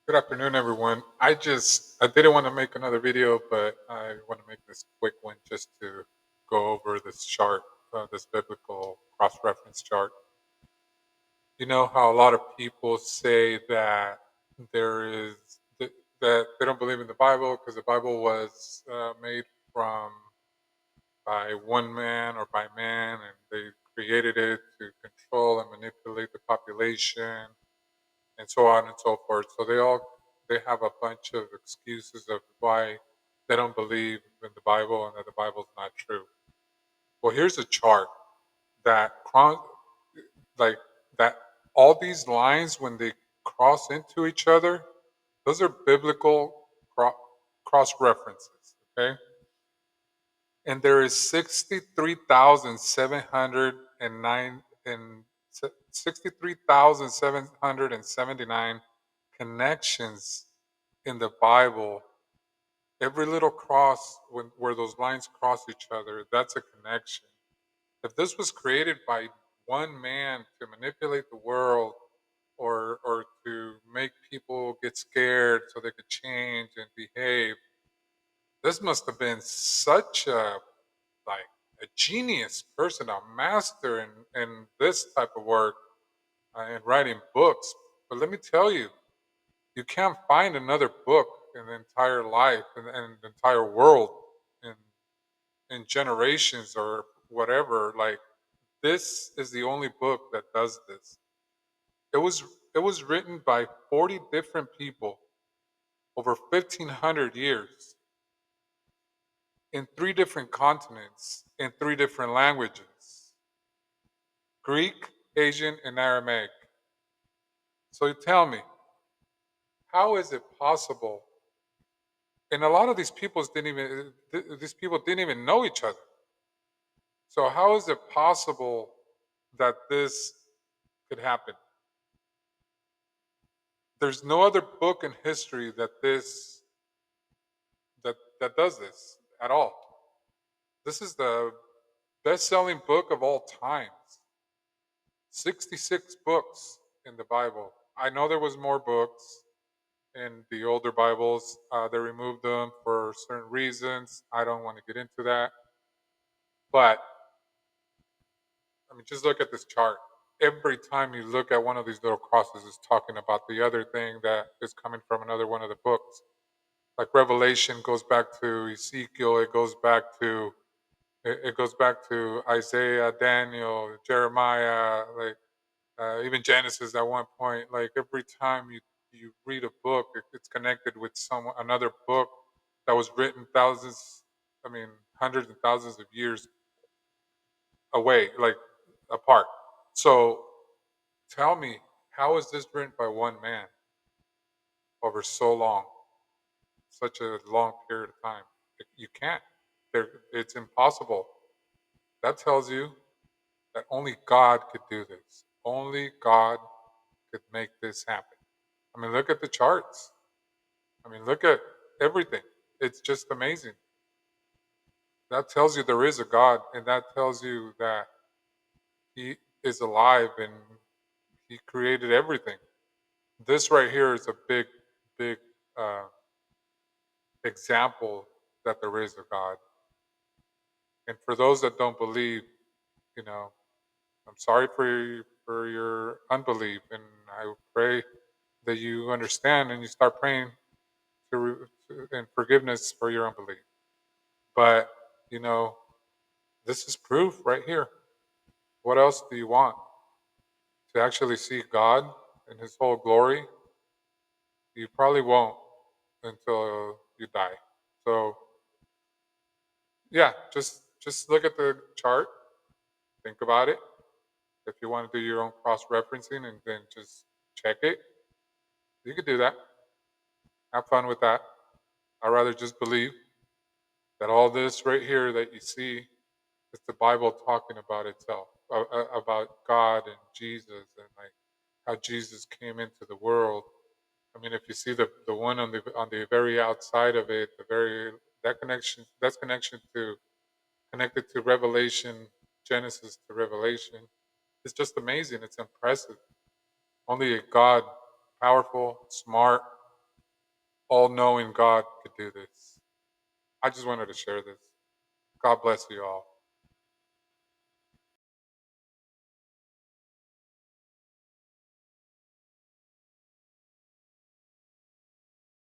Good afternoon, everyone. I didn't want to make another video, but I want to make this quick one just to go over this chart, this biblical cross-reference chart. You know how a lot of people say that there is that they don't believe in the Bible because the Bible was made from by one man or by man, and they created it to control and manipulate the population and so on and so forth. So they have a bunch of excuses of why they don't believe in the Bible and that the Bible's not true. Well, here's a chart that like that all these lines when they cross into each other, those are biblical cross references. Okay, and there is 63,709 and 63,779 connections in the Bible. Every little cross where those lines cross each other, that's a connection. If this was created by one man to manipulate the world or to make people get scared so they could change and behave, this must have been such like a genius person, a master in this type of work and writing books. But let me tell you, you can't find another book in the entire life and the entire world in generations or whatever. Like this is the only book that does this. It was it was written by 40 different people over 1500 years in three different continents in three different languages: Greek, Asian, and Aramaic. So you tell me, how is it possible? And a lot of these people didn't even know each other. So how is it possible that this could happen? There's no other book in history that does this at all. This is the best-selling book of all times. 66 books in the Bible. I know there was more books in the older Bibles. They removed them for certain reasons. I don't want to get into that. But I mean, just look at this chart. Every time you look at one of these little crosses, it's talking about the other thing that is coming from another one of the books. Like Revelation goes back to Ezekiel. It goes back to Isaiah, Daniel, Jeremiah, like even Genesis at one point. Like every time you read a book, it's connected with another book that was written I mean, hundreds and thousands of years away, like apart. So tell me, how is this written by one man over so long, such a long period of time? You can't. It's impossible. That tells you that only God could do this. Only God could make this happen. I mean, look at the charts. I mean, look at everything. It's just amazing. That tells you there is a God, and that tells you that He is alive and He created everything. This right here is a big uh, example that there is a God. And for those that don't believe, you know, I'm sorry for your unbelief, and I pray that you understand and you start praying and forgiveness for your unbelief. But you know, this is proof right here. What else do you want? To actually see God in His whole glory? You probably won't until you die. So yeah, just look at the chart, think about it. If you want to do your own cross referencing and then just check it, you could do that. Have fun with that. I'd rather just believe that all this right here that you see is the Bible talking about itself, about God and Jesus, and like how Jesus came into the world. I mean, if you see the one on the very outside of it, the very that's connection to connected to Revelation, Genesis to Revelation. It's just amazing. It's impressive. Only a God, powerful, smart. all knowing God could do this. I just wanted to share this. God bless you all.